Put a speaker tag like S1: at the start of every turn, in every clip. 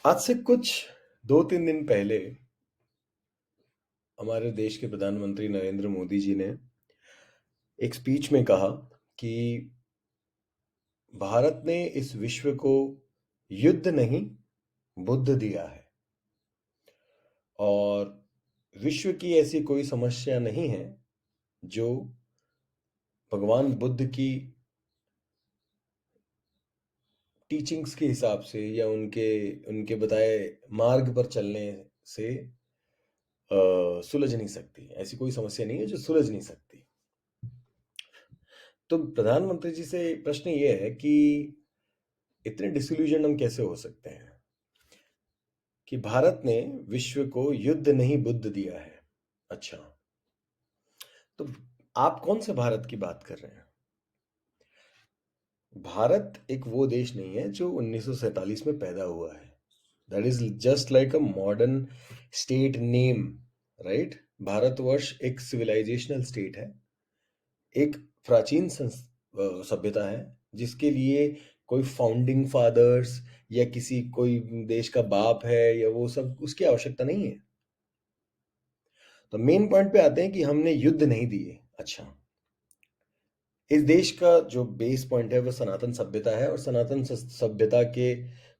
S1: आज से कुछ 2-3 दिन पहले हमारे देश के प्रधानमंत्री नरेंद्र मोदी जी ने एक स्पीच में कहा कि भारत ने इस विश्व को युद्ध नहीं, बुद्ध दिया है। और विश्व की ऐसी कोई समस्या नहीं है जो भगवान बुद्ध की टीचिंग्स के हिसाब से या उनके उनके बताए मार्ग पर चलने से सुलझ नहीं सकती। ऐसी कोई समस्या नहीं है जो सुलझ नहीं सकती। तो प्रधानमंत्री जी से प्रश्न ये है कि इतने डिsillusioned हम कैसे हो सकते हैं कि भारत ने विश्व को युद्ध नहीं बुद्ध दिया है। अच्छा, तो आप कौन से भारत की बात कर रहे हैं? भारत एक वो देश नहीं है जो 1947 में पैदा हुआ है। That is just like a modern state name, right? Bharatvarsh एक सिविलाइजेशनल स्टेट है, एक प्राचीन सभ्यता है जिसके लिए कोई फाउंडिंग फादर्स या किसी कोई देश का बाप है या वो सब, उसकी आवश्यकता नहीं है। तो मेन पॉइंट पे आते हैं कि हमने युद्ध नहीं दिए। अच्छा, इस देश का जो बेस पॉइंट है वो सनातन सभ्यता है, और सनातन सभ्यता के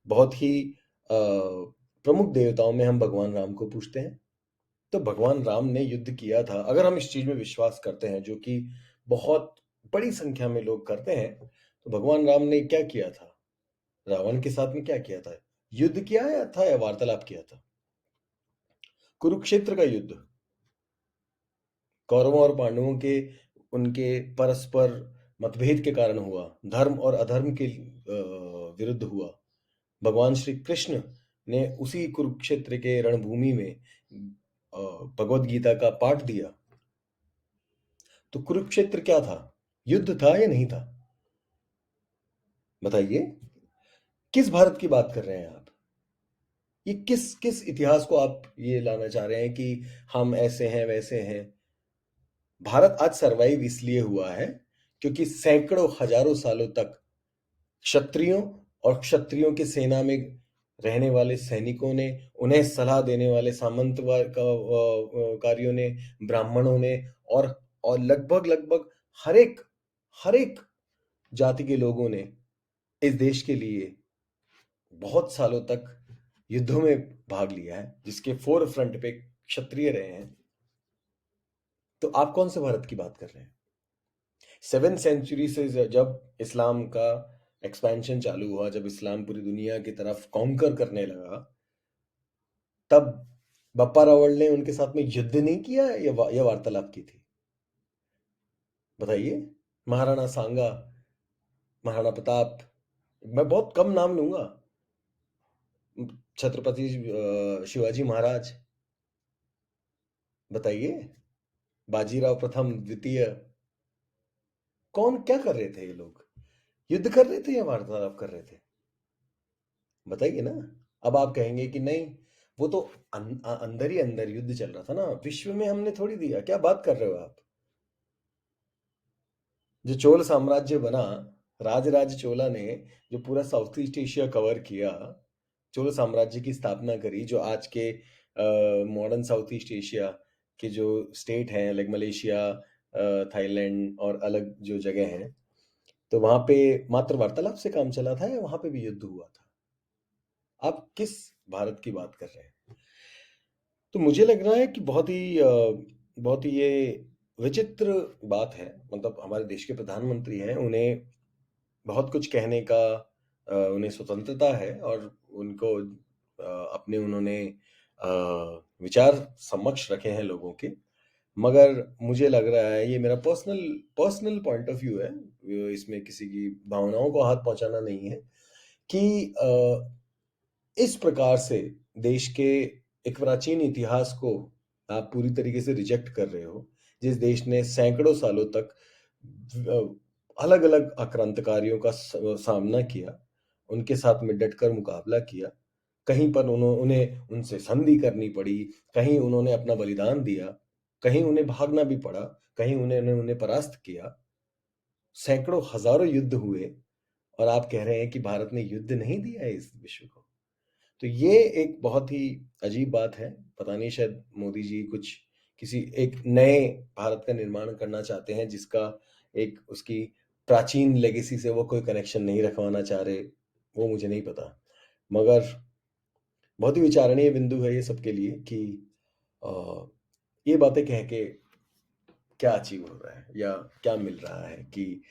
S1: बहुत ही प्रमुख देवताओं में हम भगवान राम को पूछते हैं। तो भगवान राम ने युद्ध किया था, अगर हम इस चीज में विश्वास करते हैं, जो कि बहुत बड़ी संख्या में लोग करते हैं। तो भगवान राम ने क्या किया था? रावण के साथ में क्या किया था? युद्ध किया या था या वार्तालाप किया था? कुरुक्षेत्र का युद्ध कौरवों और पांडवों के उनके परस्पर मतभेद के कारण हुआ, धर्म और अधर्म के विरुद्ध हुआ। भगवान श्री कृष्ण ने उसी कुरुक्षेत्र के रणभूमि में भगवत गीता का पाठ दिया। तो कुरुक्षेत्र क्या था? युद्ध था या नहीं था? बताइए, किस भारत की बात कर रहे हैं आप? ये किस किस इतिहास को आप ये लाना चाह रहे हैं कि हम ऐसे हैं वैसे हैं? भारत आज सरवाइव इसलिए हुआ है क्योंकि सैकड़ों हजारों सालों तक क्षत्रियों और क्षत्रियों की सेना में रहने वाले सैनिकों ने, उन्हें सलाह देने वाले सामंतकारियों ने, ब्राह्मणों ने, और लगभग लगभग हर एक जाति के लोगों ने इस देश के लिए बहुत सालों तक युद्धों में भाग लिया है, जिसके फोर फ्रंट पे क्षत्रिय रहे हैं। तो आप कौन से भारत की बात कर रहे हैं? 7th सेंचुरी से जब इस्लाम का एक्सपेंशन चालू हुआ, जब इस्लाम पूरी दुनिया की तरफ कॉन्कर करने लगा, तब बप्पा रावल ने उनके साथ में युद्ध नहीं किया या वार्तालाप की थी? बताइए। महाराणा सांगा, महाराणा प्रताप, मैं बहुत कम नाम लूंगा, छत्रपति शिवाजी महाराज, बताइए, बाजीराव प्रथम द्वितीय, कौन क्या कर रहे थे ये लोग? युद्ध कर रहे थे या वार्तालाप कर रहे थे? बताइए ना। अब आप कहेंगे कि नहीं, वो तो अंदर ही अंदर युद्ध चल रहा था ना, विश्व में हमने थोड़ी दिया। क्या बात कर रहे हो आप? जो चोल साम्राज्य बना, राजराज चोला ने जो पूरा साउथ ईस्ट एशिया कवर किया, चोल साम्राज्य की स्थापना करी, जो आज के मॉडर्न साउथ ईस्ट एशिया के जो स्टेट हैं, लाइक मलेशिया, थाईलैंड और अलग जो जगह हैं, तो वहां पे मात्र वार्तालाप से काम चला था या वहां पे भी युद्ध हुआ था? आप किस भारत की बात कर रहे हैं? तो मुझे लग रहा है कि बहुत ही ये विचित्र बात है। मतलब हमारे देश के प्रधानमंत्री हैं, उन्हें बहुत कुछ कहने का उन्हें स्वतंत्रता है, और उनको अपने उन्होंने विचार समक्ष रखे हैं लोगों के। मगर मुझे लग रहा है, ये मेरा personal personal point of view है, इसमें किसी की भावनाओं को हाथ पहुंचाना नहीं है, कि इस प्रकार से देश के एक प्राचीन इतिहास को आप पूरी तरीके से रिजेक्ट कर रहे हो, जिस देश ने सैकड़ों सालों तक अलग अलग आक्रांतकारियों का सामना किया, उनके साथ में डटकर मुकाबला किया। कहीं पर उन्हें उनसे संधि करनी पड़ी, कहीं उन्होंने अपना बलिदान दिया, कहीं उन्हें भागना भी पड़ा, कहीं उन्हें परास्त किया। सैकड़ों हजारों युद्ध हुए, और आप कह रहे हैं कि भारत ने युद्ध नहीं दिया है इस विश्व को? तो ये एक बहुत ही अजीब बात है। पता नहीं, शायद मोदी जी कुछ किसी एक नए भारत का निर्माण करना चाहते हैं, जिसका एक उसकी प्राचीन लेगेसी से वो कोई कनेक्शन नहीं रखवाना चाह रहे, वो मुझे नहीं पता। मगर बहुत ही विचारणीय बिंदु है ये सबके लिए कि अ, ये बातें कह के क्या अचीव हो रहा है या क्या मिल रहा है कि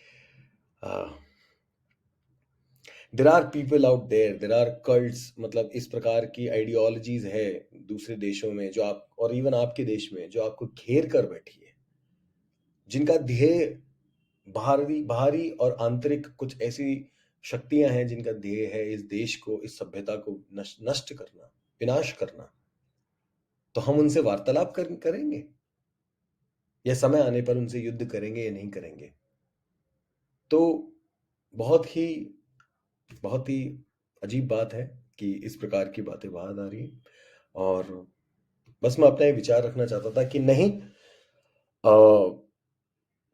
S1: there are people out there, there are cults, मतलब इस प्रकार की आइडियोलॉजीज है दूसरे देशों में जो आप और इवन आपके देश में जो आपको घेर कर बैठी है, जिनका ध्येय बाहरी बाहरी और आंतरिक कुछ ऐसी शक्तियां हैं जिनका ध्येय है इस देश को, इस सभ्यता को नष्ट करना, विनाश करना। तो हम उनसे वार्तालाप करेंगे या समय आने पर उनसे युद्ध करेंगे या नहीं करेंगे? तो बहुत ही बहुत ही अजीब बात है कि इस प्रकार की बातें बाहर आ रही हैं। और बस मैं अपना ये विचार रखना चाहता था कि नहीं, अ,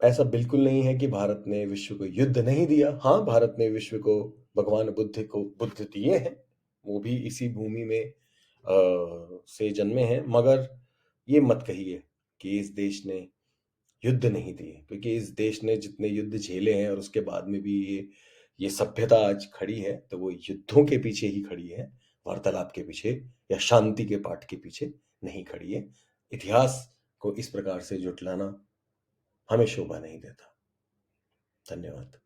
S1: ऐसा बिल्कुल नहीं है कि भारत ने विश्व को युद्ध नहीं दिया। हाँ, भारत ने विश्व को भगवान बुद्ध दिए हैं, वो भी इसी भूमि में से जन्मे हैं। मगर ये मत कहिए कि इस देश ने युद्ध नहीं दिए, क्योंकि इस देश ने जितने युद्ध झेले हैं और उसके बाद में भी ये सभ्यता आज खड़ी है, तो वो युद्धों के पीछे ही खड़ी है, वार्तालाप के पीछे या शांति के पाठ के पीछे नहीं खड़ी है। इतिहास को इस प्रकार से जुटलाना हमें शोभा नहीं देता। धन्यवाद।